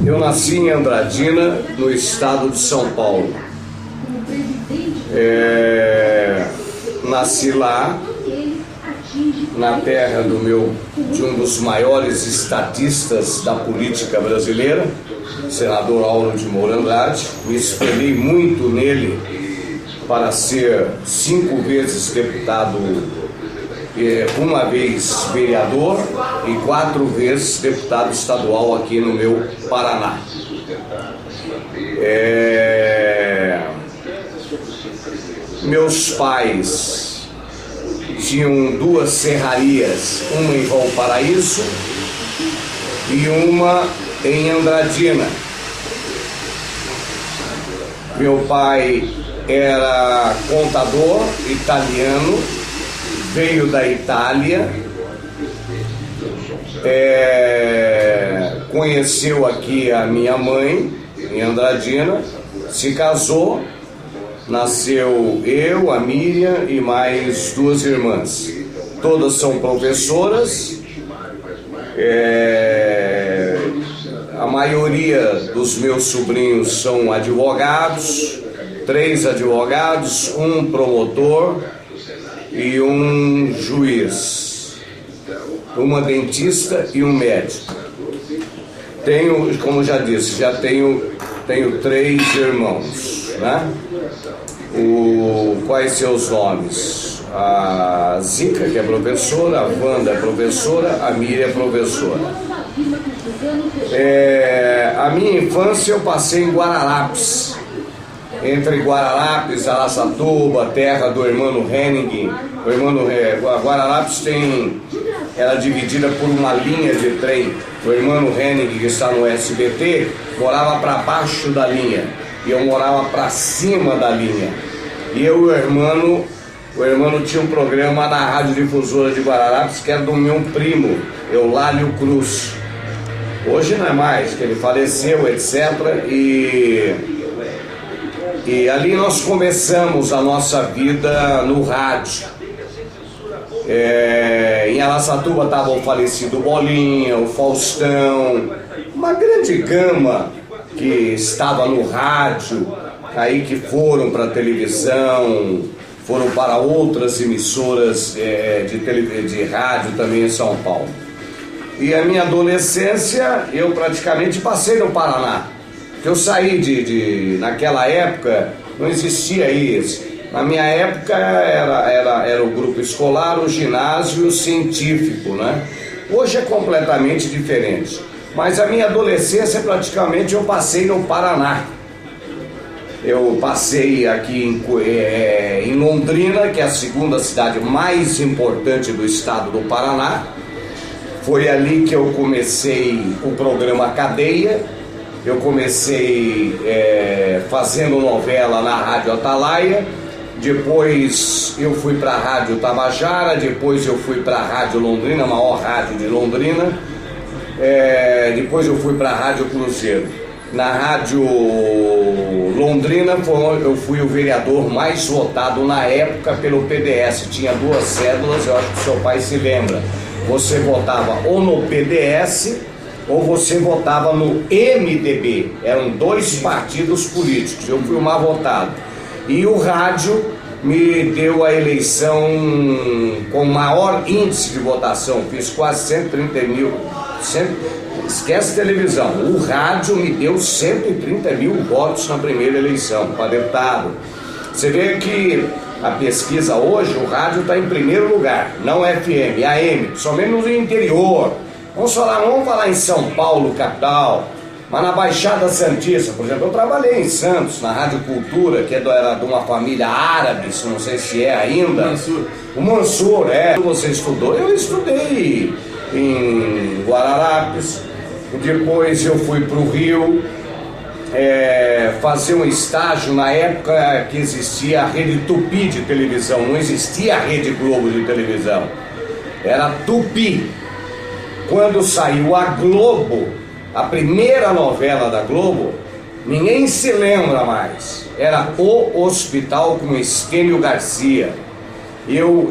Eu nasci em Andradina, no estado de São Paulo. Nasci lá, na terra de um dos maiores estatistas da política brasileira, senador Auro de Moura Andrade. Me espelhei muito nele para ser 5 vezes deputado, uma vez vereador e 4 vezes deputado estadual aqui no meu Paraná. Meus pais tinham 2 serrarias, uma em Valparaíso e uma em Andradina. Meu pai era contador italiano, veio da Itália, conheceu aqui a minha mãe em Andradina, se casou, nasceu eu, a Miriam e mais 2 irmãs. Todas são professoras. A maioria dos meus sobrinhos são advogados, 3 advogados, 1 promotor e 1 juiz, uma dentista e um médico. Tenho, como já disse, tenho 3 irmãos, né? Quais seus nomes? A Zica, que é professora, a Wanda é professora, a Miriam é professora. A minha infância eu passei em Guararapes, entre Guararapes e Araçatuba, terra do irmão Henning. Guararapes era dividida por uma linha de trem. O irmão Henning, que está no SBT, morava para baixo da linha e eu morava para cima da linha. E eu e o irmão tinha um programa na Rádio Difusora de Guararapes, que era do meu primo, Eulálio Cruz. Hoje não é mais, que ele faleceu, etc. E ali nós começamos a nossa vida no rádio. Em Araçatuba estava o falecido Bolinha, o Faustão, uma grande gama que estava no rádio, aí que foram para a televisão, foram para outras emissoras de rádio também em São Paulo. E a minha adolescência eu praticamente passei no Paraná. Eu saí naquela época não existia isso. Na minha época era o grupo escolar, o ginásio e o científico, né? Hoje é completamente diferente. Mas a minha adolescência praticamente eu passei no Paraná. Eu passei aqui em Londrina, que é a 2ª cidade mais importante do estado do Paraná. Foi ali que eu comecei o programa Cadeia. Eu comecei fazendo novela na Rádio Atalaia, depois eu fui para a Rádio Tabajara, depois eu fui para a Rádio Londrina, a maior rádio de Londrina, depois eu fui para a Rádio Cruzeiro. Na Rádio Londrina eu fui o vereador mais votado na época pelo PDS, tinha 2 cédulas, eu acho que seu pai se lembra. Você votava ou no PDS ou você votava no MDB, eram 2 partidos políticos, eu fui o mais votado. E o rádio me deu a eleição com maior índice de votação, fiz quase 130 mil, esquece televisão, o rádio me deu 130 mil votos na primeira eleição para deputado. Você vê que a pesquisa hoje, o rádio está em primeiro lugar, não FM, AM, somente no interior. Vamos falar em São Paulo, capital, mas na Baixada Santista, por exemplo, eu trabalhei em Santos, na Rádio Cultura, que era de uma família árabe, não sei se é ainda. O Mansur, você estudou? Eu estudei em Guararapes, depois eu fui para o Rio, fazer um estágio na época que existia a Rede Tupi de televisão, não existia a Rede Globo de televisão, era Tupi. Quando saiu a Globo, a primeira novela da Globo, ninguém se lembra mais, era O Hospital com Estênio Garcia. Eu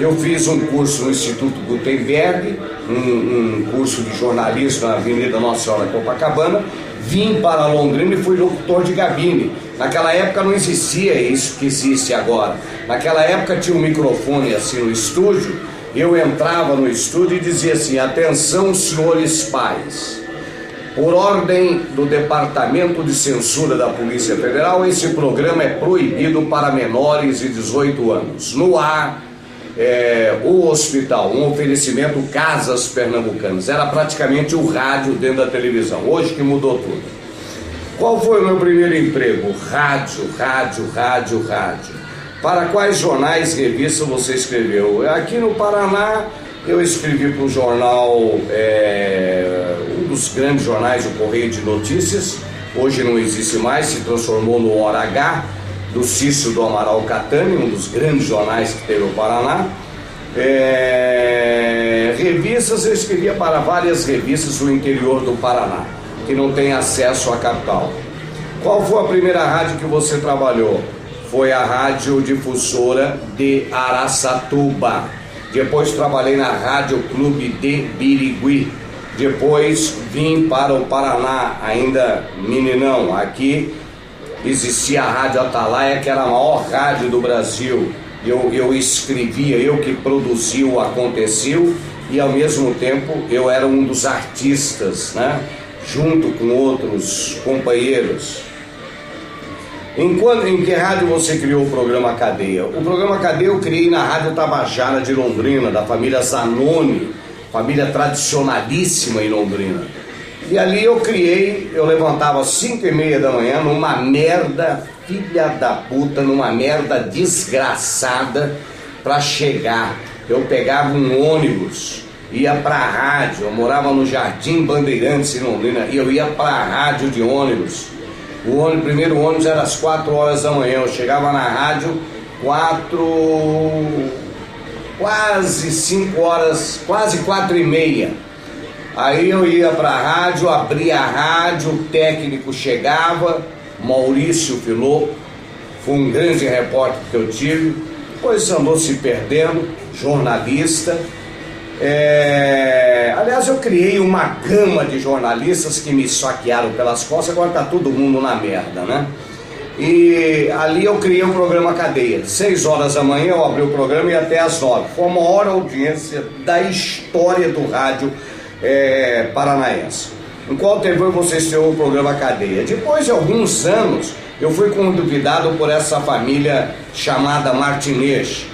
Eu fiz um curso no Instituto Gutenberg, um curso de jornalismo na Avenida Nossa Senhora Copacabana. Vim para Londrina e fui locutor de gabine. Naquela época não existia isso que existe agora. Naquela época tinha um microfone assim no estúdio. Eu entrava no estúdio e dizia assim: atenção, senhores pais, por ordem do Departamento de Censura da Polícia Federal, esse programa é proibido para menores de 18 anos. No ar, o hospital, um oferecimento Casas Pernambucanas. Era praticamente o rádio dentro da televisão. Hoje que mudou tudo. Qual foi o meu primeiro emprego? Rádio. Para quais jornais e revistas você escreveu? Aqui no Paraná eu escrevi para o jornal, um dos grandes jornais, o Correio de Notícias. Hoje não existe mais, se transformou no Hora H, do Cício do Amaral Catani, um dos grandes jornais que teve o Paraná. Revistas, eu escrevia para várias revistas do interior do Paraná, que não tem acesso à capital. Qual foi a primeira rádio que você trabalhou? Foi a Rádio Difusora de Araçatuba. Depois trabalhei na Rádio Clube de Birigui. Depois vim para o Paraná, ainda meninão. Aqui existia a Rádio Atalaia, que era a maior rádio do Brasil. Eu escrevia, eu que produzia o Aconteceu, e ao mesmo tempo eu era um dos artistas, né? Junto com outros companheiros. Em que rádio você criou o programa Cadeia? O programa Cadeia eu criei na Rádio Tabajara de Londrina, da família Zanoni, família tradicionalíssima em Londrina. E ali eu levantava às 5h30 da manhã, numa merda, filha da puta, numa merda desgraçada, pra chegar. Eu pegava um ônibus, ia pra rádio, eu morava no Jardim Bandeirantes em Londrina, e eu ia pra rádio de ônibus. O primeiro ônibus era às 4 horas da manhã, eu chegava na rádio quase 5 horas, quase 4h30. Aí eu ia para a rádio, abria a rádio, o técnico chegava, Maurício Filó, foi um grande repórter que eu tive, depois andou se perdendo, jornalista. Aliás, eu criei uma gama de jornalistas que me saquearam pelas costas, agora tá todo mundo na merda, né? E ali eu criei um programa Cadeia. 6 horas da manhã eu abri o programa e até às 9. Foi a maior audiência da história do rádio paranaense. Em qual tempo você estreou o programa Cadeia? Depois de alguns anos, eu fui convidado por essa família chamada Martinez.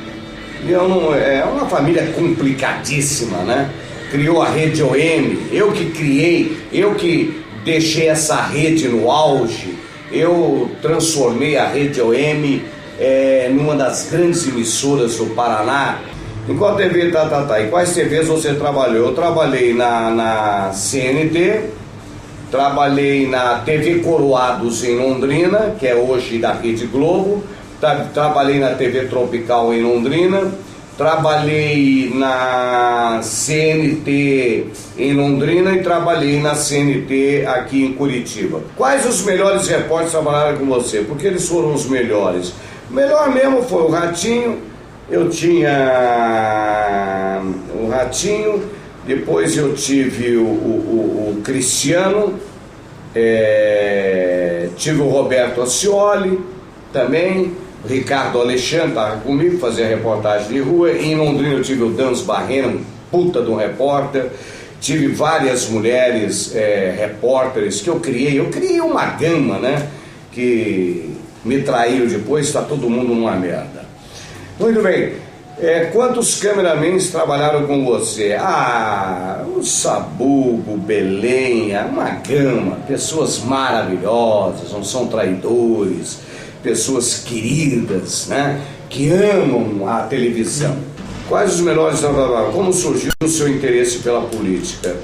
E é uma família complicadíssima, né? Criou a Rede OM, eu que criei, eu que deixei essa rede no auge. Eu transformei a Rede OM numa das grandes emissoras do Paraná. Em qual TV, em quais TVs você trabalhou? Eu trabalhei na CNT, trabalhei na TV Coroados em Londrina, que é hoje da Rede Globo, trabalhei na TV Tropical em Londrina, trabalhei na CNT em Londrina e trabalhei na CNT aqui em Curitiba. Quais os melhores repórteres trabalharam com você? Porque eles foram os melhores. O melhor mesmo foi o Ratinho. Eu tinha o Ratinho, depois eu tive o Cristiano, tive o Roberto Ascioli também, o Ricardo Alexandre estava comigo, fazia reportagem de rua. Em Londrina eu tive o Dans Barrena, um puta de um repórter. Tive várias mulheres repórteres que eu criei uma gama, né? Que me traíram depois, está todo mundo numa merda. Muito bem, quantos cameramans trabalharam com você? O Sabugo, o Belém, uma gama, pessoas maravilhosas, não são traidores, pessoas queridas, né? Que amam a televisão. Quais os melhores trabalhos? Como surgiu o seu interesse pela política?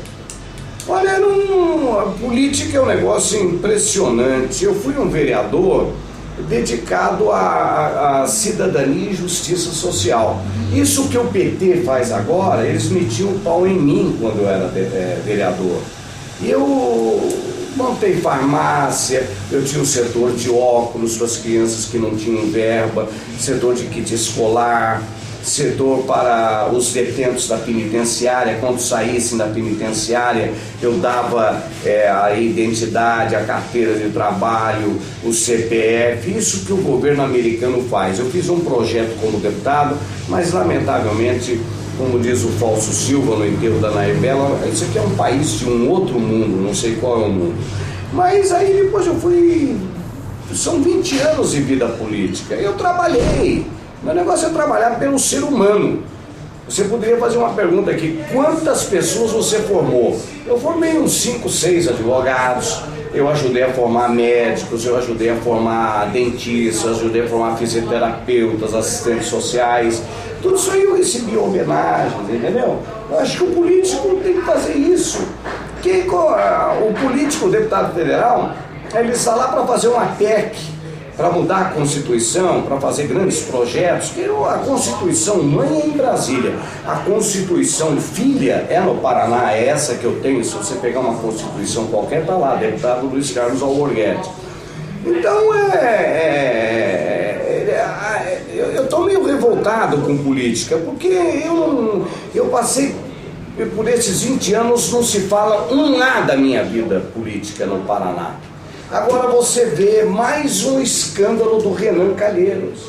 Olha, a política é um negócio impressionante. Eu fui um vereador dedicado à cidadania e justiça social. Isso que o PT faz agora, eles metiam o pau em mim quando eu era vereador. E eu montei farmácia, eu tinha um setor de óculos para as crianças que não tinham verba, setor de kit escolar, setor para os detentos da penitenciária. Quando saíssem da penitenciária, eu dava a identidade, a carteira de trabalho, o CPF, isso que o governo americano faz. Eu fiz um projeto como deputado, mas lamentavelmente, como diz o Fausto Silva no enterro da Naibela, isso aqui é um país de um outro mundo, não sei qual é o mundo. Mas aí depois eu fui... São 20 anos de vida política. Eu trabalhei. Meu negócio é trabalhar pelo ser humano. Você poderia fazer uma pergunta aqui: quantas pessoas você formou? Eu formei uns 5, 6 advogados. Eu ajudei a formar médicos, eu ajudei a formar dentistas, ajudei a formar fisioterapeutas, assistentes sociais. Tudo isso aí eu recebi homenagens, entendeu? Eu acho que o político tem que fazer isso. Porque o político, o deputado federal, ele está lá para fazer uma PEC, para mudar a Constituição, para fazer grandes projetos. Que a Constituição mãe é em Brasília, a Constituição filha é no Paraná, é essa que eu tenho. Se você pegar uma Constituição qualquer, está lá, deputado Luiz Carlos Alborguete. Então, eu estou meio revoltado com política, porque eu passei por esses 20 anos, não se fala um nada da minha vida política no Paraná. Agora você vê mais um escândalo do Renan Calheiros.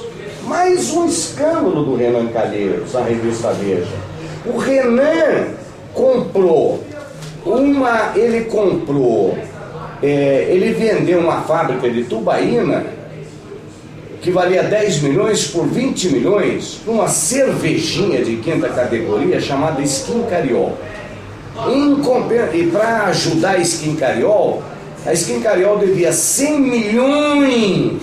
Mais um escândalo do Renan Calheiros, a revista Veja. O Renan comprou ele vendeu uma fábrica de tubaína que valia 10 milhões por 20 milhões para uma cervejinha de quinta categoria chamada Skin Cariol. E para ajudar a Skin Cariol, a Skin Cariol devia 100 milhões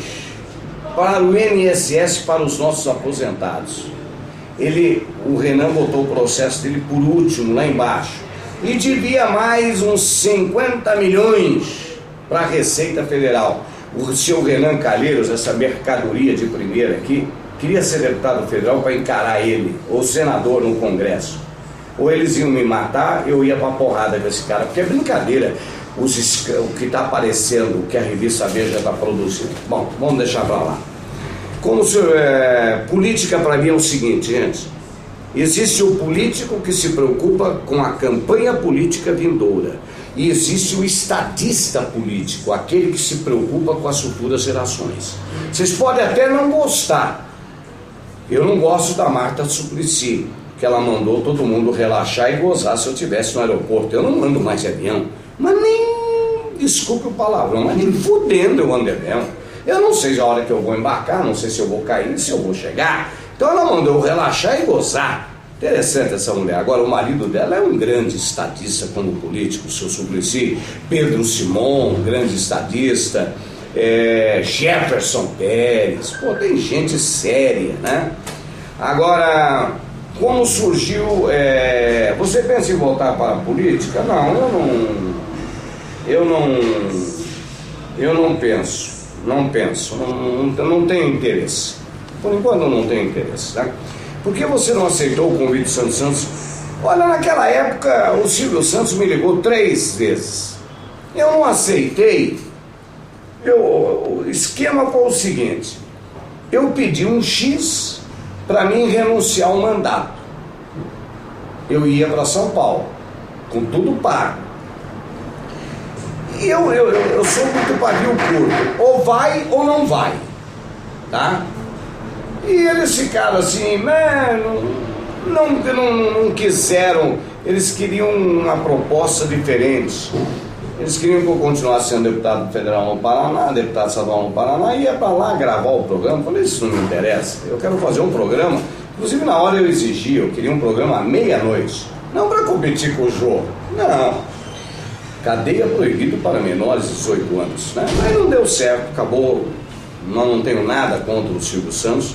para o INSS, para os nossos aposentados. O Renan botou o processo dele por último, lá embaixo. E devia mais uns 50 milhões para a Receita Federal. O seu Renan Calheiros, essa mercadoria de primeira aqui, queria ser deputado federal para encarar ele, ou senador no Congresso. Ou eles iam me matar, eu ia para a porrada com esse cara, porque é brincadeira. O que está aparecendo, o que a revista Veja está produzindo. Bom, vamos deixar para lá. Política para mim é o seguinte, gente. Existe o político que se preocupa com a campanha política vindoura. E existe o estadista político, aquele que se preocupa com as futuras gerações. Vocês podem até não gostar. Eu não gosto da Marta Suplicy, que ela mandou todo mundo relaxar e gozar se eu estivesse no aeroporto. Eu não ando mais de avião. Mas nem, desculpe o palavrão, mas nem fudendo eu ando de avião. Eu não sei a hora que eu vou embarcar, não sei se eu vou cair, se eu vou chegar. Então ela mandou eu relaxar e gozar. Interessante essa mulher. Agora, o marido dela é um grande estadista como político, o seu Suplicy. Pedro Simon, grande estadista. Jefferson Pérez. Pô, tem gente séria, né? Agora, como surgiu... Você pensa em voltar para a política? Não, eu não penso. Não tenho interesse. Por enquanto eu não tenho interesse, tá? Por que você não aceitou o convite do Silvio Santos? Olha, naquela época o Silvio Santos me ligou 3 vezes. Eu não aceitei. O esquema foi o seguinte: eu pedi um X para mim renunciar ao mandato. Eu ia para São Paulo, com tudo pago. E eu sou muito pavio curto. Ou vai ou não vai, tá? E eles ficaram assim, não quiseram, eles queriam uma proposta diferente. Eles queriam que eu continuasse sendo deputado federal no Paraná, deputado estadual no Paraná, e ia para lá gravar o programa. Eu falei, isso não me interessa, eu quero fazer um programa. Inclusive na hora eu exigi, eu queria um programa à meia-noite, não para competir com o Jô, não. Cadeia proibido para menores de 18 anos, né? Mas não deu certo, acabou. Não tenho nada contra o Silvio Santos.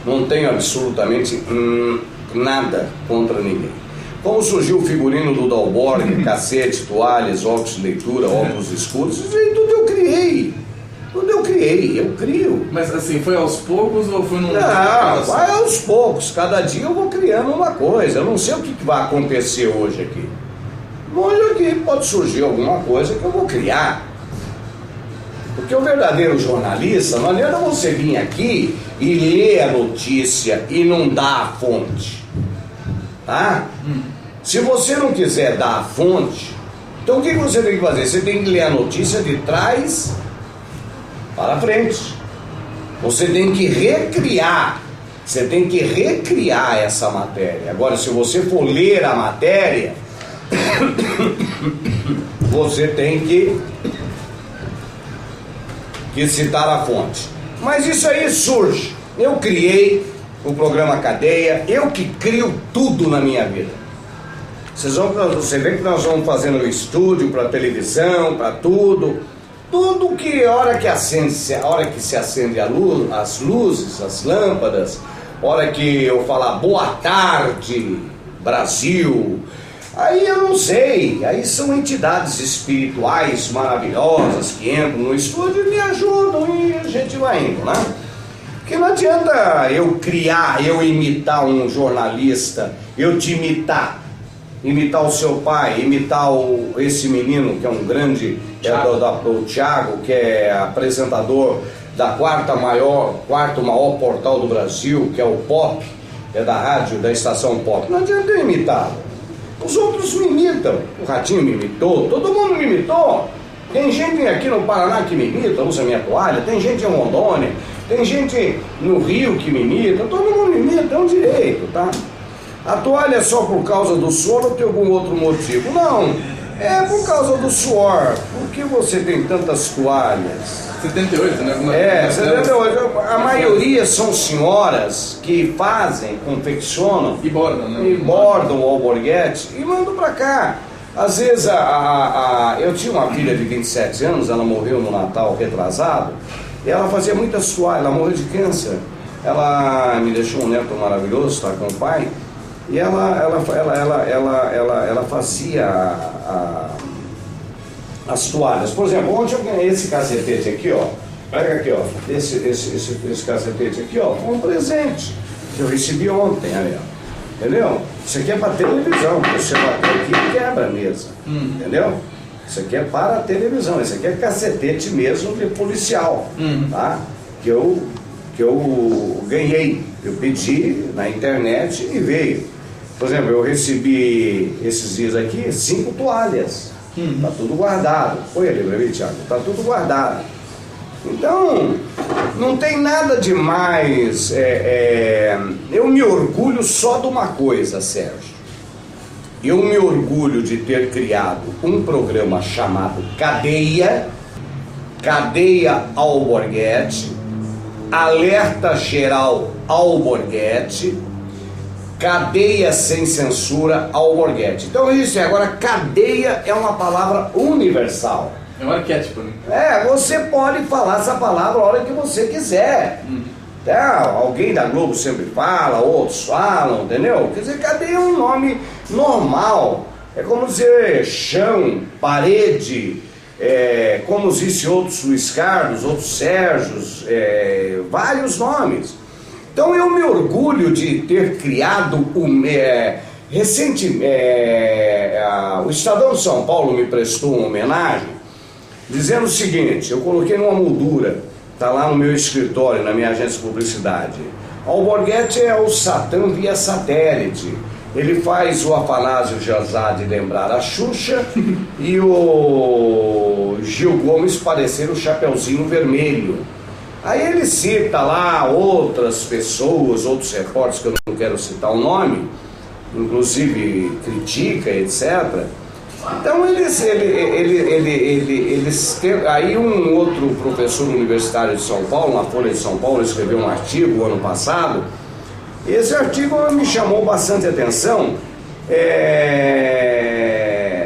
Não tenho absolutamente nada contra ninguém. Como surgiu o figurino do Dalborg, cacete, toalhas, óculos de leitura, óculos escuros, isso aí tudo eu criei. Eu crio. Mas assim, foi aos poucos ou foi num... Não, vai aos poucos. Cada dia eu vou criando uma coisa. Eu não sei o que vai acontecer hoje aqui. Hoje aqui pode surgir alguma coisa que eu vou criar. Porque o verdadeiro jornalista, não adianta você vir aqui e ler a notícia e não dar a fonte, tá? Se você não quiser dar a fonte, então o que você tem que fazer? Você tem que ler a notícia de trás para frente. Você tem que recriar. Você tem que recriar essa matéria. Agora, se você for ler a matéria, você tem que citar a fonte. Mas isso aí surge. Eu criei o programa Cadeia, eu que crio tudo na minha vida. Você vê que nós vamos fazendo estúdio para televisão, para tudo. Tudo que a hora que se acende as luzes, as lâmpadas, a hora que eu falar boa tarde, Brasil, aí eu não sei, aí são entidades espirituais maravilhosas que entram no estúdio e me ajudam e a gente vai indo, né? Porque não adianta eu imitar um jornalista, eu te imitar o seu pai, imitar esse menino que é um grande, o Thiago, que é apresentador da quarto maior portal do Brasil, que é o Pop, é da rádio, da estação Pop. Não adianta eu imitá-lo. Os outros me imitam. O Ratinho me imitou, todo mundo me imitou. Tem gente aqui no Paraná que me imita, usa minha toalha, tem gente em Rondônia, tem gente no Rio que me imita, todo mundo me imita, é um direito, tá? A toalha é só por causa do suor ou tem algum outro motivo? Não, é por causa do suor. Por que você tem tantas toalhas? 78, né? 78. A maioria são senhoras que confeccionam e bordam, né? E bordam o alborguete e mandam pra cá. Às vezes, eu tinha uma filha de 27 anos, ela morreu no Natal retrasado, e ela fazia muitas toalhas, ela morreu de câncer. Ela me deixou um neto maravilhoso, tá com o pai, e ela fazia as toalhas. Por exemplo, ontem eu ganhei esse cacetete aqui, ó. Pega aqui, ó. Esse cacetete aqui, ó, foi um presente que eu recebi ontem, aí, ó. Entendeu? Isso aqui é para televisão. Você bater aqui e quebra a mesa. Entendeu? Isso aqui é para a televisão. Isso aqui é cacetete mesmo de policial, tá? Que eu ganhei. Eu pedi na internet e veio. Por exemplo, eu recebi esses dias aqui 5 toalhas. Tá tudo guardado. Foi ali pra mim, Thiago? Tá tudo guardado. Então, não tem nada demais. Eu me orgulho só de uma coisa, Sérgio. Eu me orgulho de ter criado um programa chamado Cadeia Alborguete, Alerta Geral Alborguete, Cadeia Sem Censura Alborguete. Então isso agora, cadeia é uma palavra universal. É um arquétipo, né? Você pode falar essa palavra a hora que você quiser. Alguém da Globo sempre fala, outros falam, entendeu? Quer dizer, cadeia é um nome normal. É como dizer chão, parede, como existem outros Luiz Carlos, outros Sérgios, vários nomes. Então eu me orgulho de ter criado recentemente, o Estadão de São Paulo me prestou uma homenagem, dizendo o seguinte, eu coloquei numa moldura, está lá no meu escritório, na minha agência de publicidade. Alborguete é o Satã via satélite. Ele faz o Afanásio Jazade lembrar a Xuxa e o Gil Gomes parecer o Chapeuzinho Vermelho. Aí ele cita lá outras pessoas, outros repórteres que eu não quero citar o nome, inclusive critica, etc. Então eles aí um outro professor universitário de São Paulo, na Folha de São Paulo, escreveu um artigo ano passado. Esse artigo me chamou bastante atenção.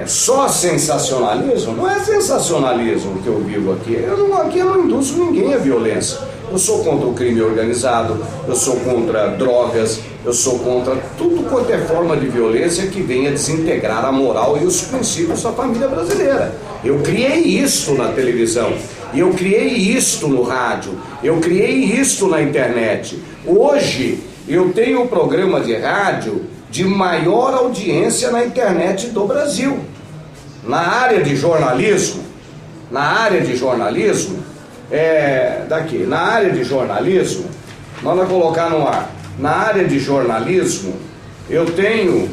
Só sensacionalismo? Não é sensacionalismo que eu vivo aqui. Aqui eu não induzo ninguém à violência. Eu sou contra o crime organizado, eu sou contra drogas, eu sou contra tudo quanto é forma de violência que venha desintegrar a moral e os princípios da família brasileira. Eu criei isto na televisão, eu criei isto no rádio, eu criei isto na internet. Hoje eu tenho um programa de rádio de maior audiência na internet do Brasil. Na área de jornalismo, daqui, na área de jornalismo, manda colocar no ar. Na área de jornalismo, eu tenho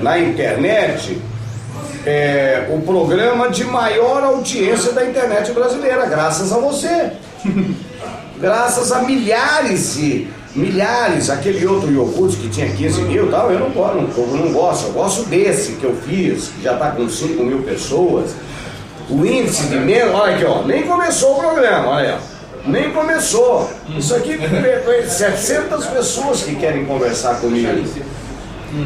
na internet o programa de maior audiência da internet brasileira, graças a você. Graças a milhares, aquele outro iogurte que tinha 15 mil, tal, eu não gosto, eu gosto desse que eu fiz, que já está com 5 mil pessoas. O índice de menos, olha aqui, ó, nem começou o programa, olha aí, ó. Nem começou. Isso aqui 700 pessoas que querem conversar comigo.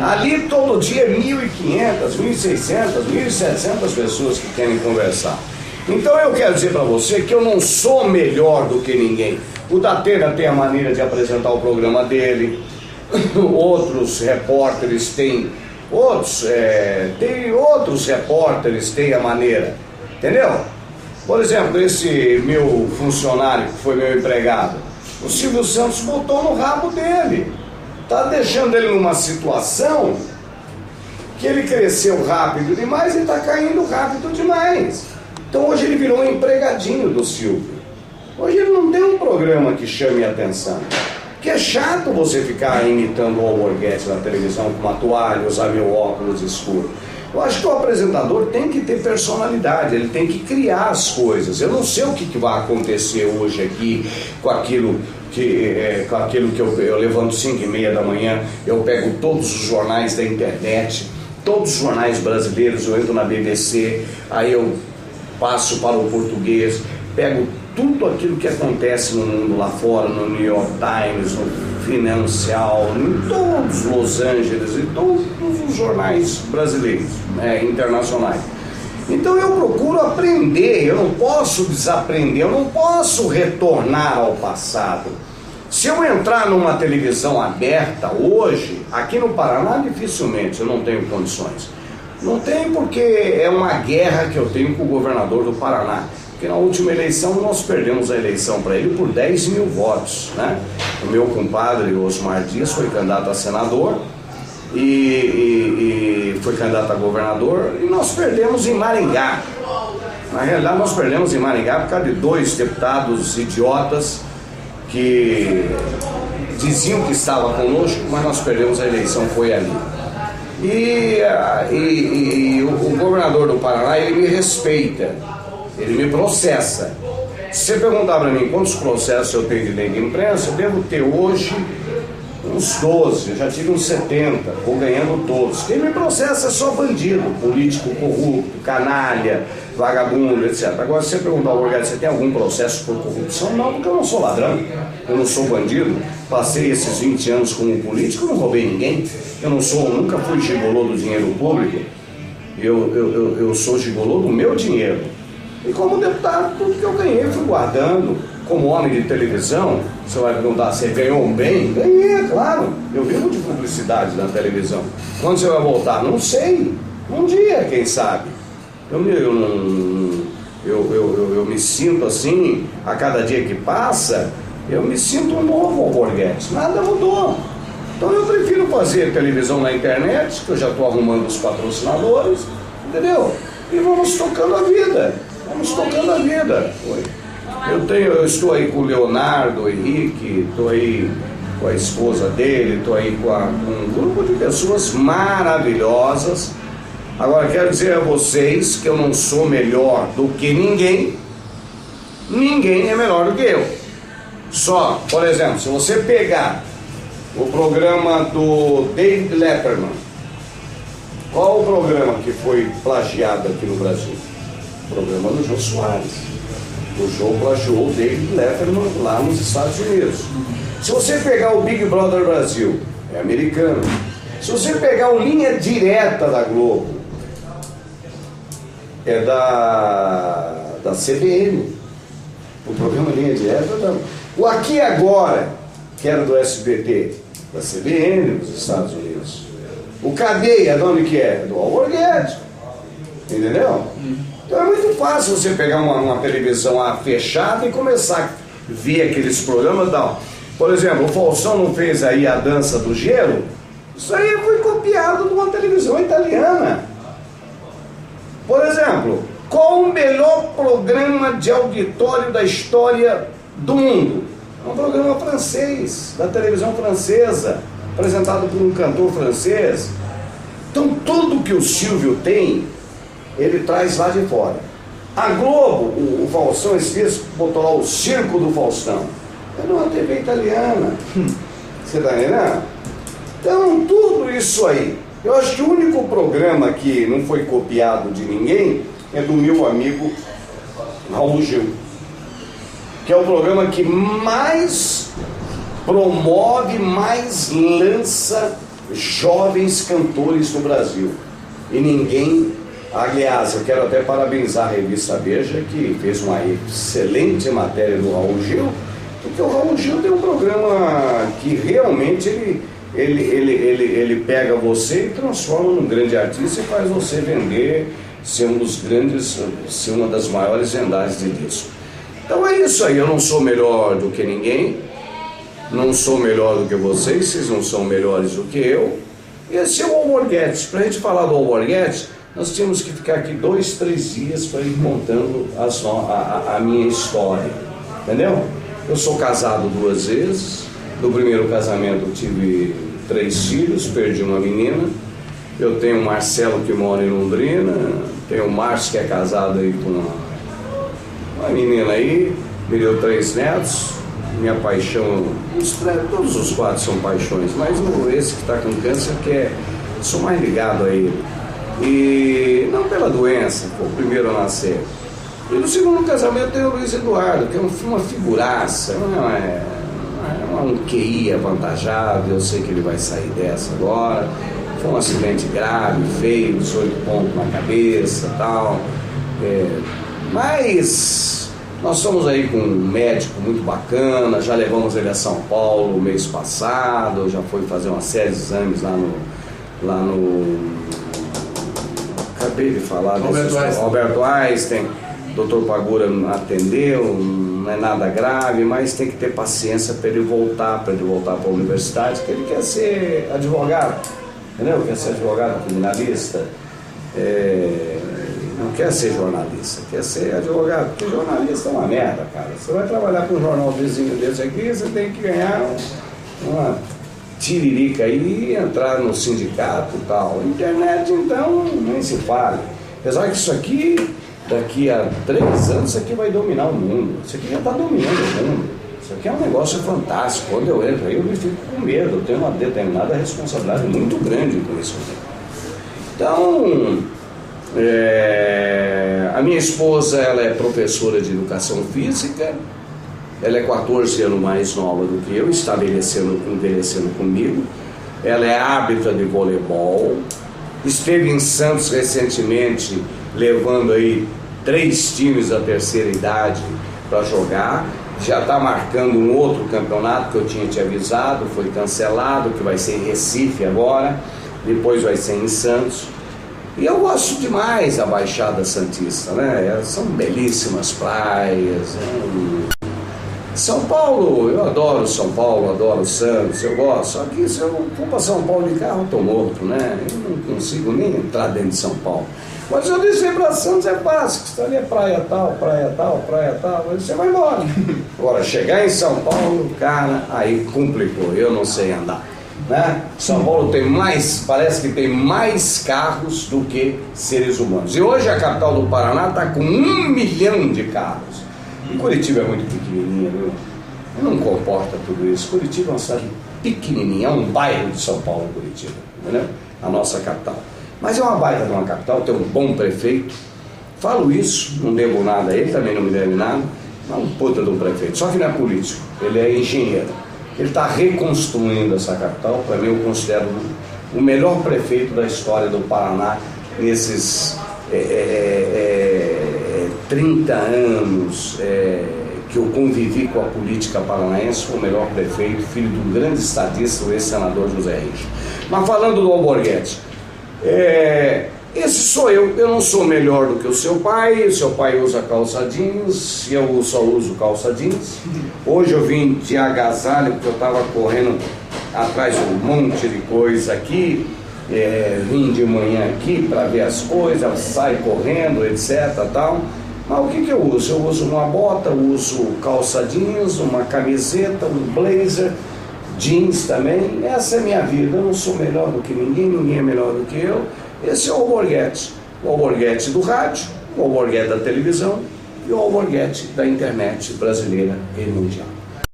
Ali todo dia 1.500, 1.600, 1.700 pessoas que querem conversar. Então eu quero dizer para você que eu não sou melhor do que ninguém. O Datena tem a maneira de apresentar o programa dele. Outros repórteres têm outros repórteres têm a maneira. Entendeu? Por exemplo, esse meu funcionário que foi meu empregado, o Silvio Santos botou no rabo dele. Está deixando ele numa situação que ele cresceu rápido demais e está caindo rápido demais. Então hoje ele virou um empregadinho do Silvio. Hoje ele não tem um programa que chame a atenção. Porque é chato você ficar imitando o Alborguete na televisão com uma toalha, usar meu óculos escuro. Eu acho que o apresentador tem que ter personalidade, ele tem que criar as coisas. Eu não sei o que vai acontecer hoje aqui com aquilo que eu levanto 5h30 da manhã, eu pego todos os jornais da internet, todos os jornais brasileiros, eu entro na BBC, aí eu passo para o português, pego tudo aquilo que acontece no mundo lá fora, no New York Times, no Financial, em todos Los Angeles, em todos os jornais brasileiros, internacionais. Então eu procuro aprender, eu não posso desaprender, eu não posso retornar ao passado. Se eu entrar numa televisão aberta hoje, aqui no Paraná dificilmente, eu não tenho condições. Não tenho porque é uma guerra que eu tenho com o governador do Paraná. Porque na última eleição nós perdemos a eleição para ele por 10 mil votos, né? O meu compadre Osmar Dias foi candidato a senador e foi candidato a governador e nós perdemos em Maringá. Na realidade nós perdemos em Maringá por causa de 2 deputados idiotas que diziam que estava conosco, mas nós perdemos a eleição, foi ali. E o governador do Paraná, ele me respeita, ele me processa. Se você perguntar para mim quantos processos eu tenho de lei de imprensa, eu devo ter hoje uns 12, eu já tive uns 70, vou ganhando todos. Quem me processa é só bandido, político corrupto, canalha, vagabundo, etc. Agora, se você perguntar ao Alborguete, você tem algum processo por corrupção? Não, porque eu não sou ladrão, eu não sou bandido. Passei esses 20 anos como político, não roubei ninguém. Eu nunca fui gigolô do dinheiro público. Eu sou gigolô do meu dinheiro. E como deputado, tudo que eu ganhei fui guardando. Como homem de televisão, você vai perguntar, você ganhou bem? Ganhei, é claro. Eu vivo de publicidade na televisão. Quando você vai voltar? Não sei. Um dia, quem sabe. Eu me sinto assim, a cada dia que passa, eu me sinto um novo Alborguete. Nada mudou. Então eu prefiro fazer televisão na internet, que eu já estou arrumando os patrocinadores, entendeu? E vamos tocando a vida. Vamos tocando a vida. Eu estou aí com o Leonardo, o Henrique, estou aí com a esposa dele, estou aí com um grupo de pessoas maravilhosas. Agora quero dizer a vocês que eu não sou melhor do que ninguém. Ninguém é melhor do que eu. Só, por exemplo, se você pegar o programa do David Letterman, qual o programa que foi plagiado aqui no Brasil? O programa do Jô Soares. O Jô plagiou o David Letterman lá nos Estados Unidos. Se você pegar o Big Brother Brasil, é americano. Se você pegar o Linha Direta da Globo, é da CBN. O programa Linha Direta o Aqui Agora, que era do SBT, da CBN dos Estados Unidos. O Cadeia, de onde que é? Do Alborguete. Entendeu? Então é muito fácil você pegar uma televisão fechada e começar a ver aqueles programas. Não. Por exemplo, o Faustão não fez aí a dança do gelo? Isso aí foi copiado de uma televisão italiana. Por exemplo, Qual o melhor programa de auditório da história do mundo? É um programa francês, da televisão francesa, apresentado por um cantor francês. Então tudo que o Silvio tem, ele traz lá de fora. A Globo, o Faustão, esse dia botou lá o Circo do Faustão. É uma TV italiana. Você tá entendendo? Então tudo isso aí. Eu acho que o único programa que não foi copiado de ninguém é do meu amigo Raul Gil, que é o programa que mais promove, mais lança jovens cantores no Brasil. E ninguém... Aliás, eu quero até parabenizar a revista Veja, que fez uma excelente matéria do Raul Gil, porque o Raul Gil tem um programa que realmente ele pega você e transforma num grande artista e faz você vender, ser um dos grandes, ser uma das maiores vendagens de disco. Então é isso aí, eu não sou melhor do que ninguém, não sou melhor do que vocês, vocês não são melhores do que eu. Esse é o Alborguete. Para a gente falar do Alborguete, nós tínhamos que ficar aqui 2, 3 dias para ir contando a minha história, entendeu? Eu sou casado 2 vezes, no primeiro casamento eu tive 3 filhos, perdi uma menina, eu tenho o Marcelo que mora em Londrina, tenho o Márcio que é casado aí com uma menina aí, me deu 3 netos, minha paixão, todos os 4 são paixões, mas esse que está com câncer, sou mais ligado a ele. E não pela doença, foi o primeiro a nascer. E no segundo casamento tem o Luiz Eduardo, que é uma figuraça, um QI avantajado, eu sei que ele vai sair dessa agora. Foi um acidente grave, feio, 18 pontos na cabeça e tal. Mas nós somos aí com um médico muito bacana, já levamos ele a São Paulo mês passado, já foi fazer uma série de exames lá no acabei de falar Alberto Einstein. Dr. Pagura atendeu, não é nada grave, mas tem que ter paciência para ele voltar para a universidade, porque ele quer ser advogado, entendeu? Quer ser advogado criminalista, não quer ser jornalista, quer ser advogado, porque jornalista é uma merda, cara. Você vai trabalhar com um jornal vizinho desse aqui, você tem que ganhar uma tiririca aí, entrar no sindicato e tal. Internet, então, nem se fale. Apesar que isso aqui, daqui a 3 anos, isso aqui vai dominar o mundo. Isso aqui já está dominando o mundo. Isso aqui é um negócio fantástico. Quando eu entro aí, eu me fico com medo. Eu tenho uma determinada responsabilidade muito grande com isso aqui. Então, a minha esposa, ela é professora de educação física. Ela é 14 anos mais nova do que eu, está envelhecendo comigo. Ela é árbitra de voleibol. Esteve em Santos recentemente, levando aí 3 times da terceira idade para jogar. Já está marcando um outro campeonato que eu tinha te avisado, foi cancelado, que vai ser em Recife agora, depois vai ser em Santos. E eu gosto demais da Baixada Santista, né? São belíssimas praias, São Paulo, eu adoro São Paulo, adoro Santos, eu gosto. Só que se eu for para São Paulo de carro, eu estou morto, né? Eu não consigo nem entrar dentro de São Paulo. Mas se eu descer para Santos é fácil, que ali é praia tal, praia tal, praia tal, aí você vai embora. Agora, chegar em São Paulo, cara, aí complicou, eu não sei andar, né? São Paulo tem mais, parece que tem mais carros do que seres humanos. E hoje a capital do Paraná está com 1 milhão de carros. E Curitiba é muito pequenininha, viu? Não comporta tudo isso. Curitiba é uma cidade pequenininha, é um bairro de São Paulo, Curitiba, entendeu? A nossa capital. Mas é uma baita de uma capital, tem um bom prefeito. Falo isso, não devo nada a ele, também não me deve nada. Mas um puta de um prefeito, só que não é político, ele é engenheiro. Ele está reconstruindo essa capital. Para mim, eu considero o melhor prefeito da história do Paraná nesses 30 anos que eu convivi com a política paranaense. O melhor prefeito, filho de um grande estadista, o ex-senador José Reis. Mas falando do Alborguete, esse sou eu não sou melhor do que o seu pai usa calça jeans, e eu só uso calça jeans. Hoje eu vim de agasalho, porque eu estava correndo atrás de um monte de coisa aqui, vim de manhã aqui para ver as coisas, sai correndo, etc. Tal. Mas o que eu uso? Eu uso uma bota, uso calça jeans, uma camiseta, um blazer, jeans também. Essa é a minha vida. Eu não sou melhor do que ninguém, ninguém é melhor do que eu. Esse é o Alborguete. O Alborguete do rádio, o Alborguete da televisão e o Alborguete da internet brasileira e mundial.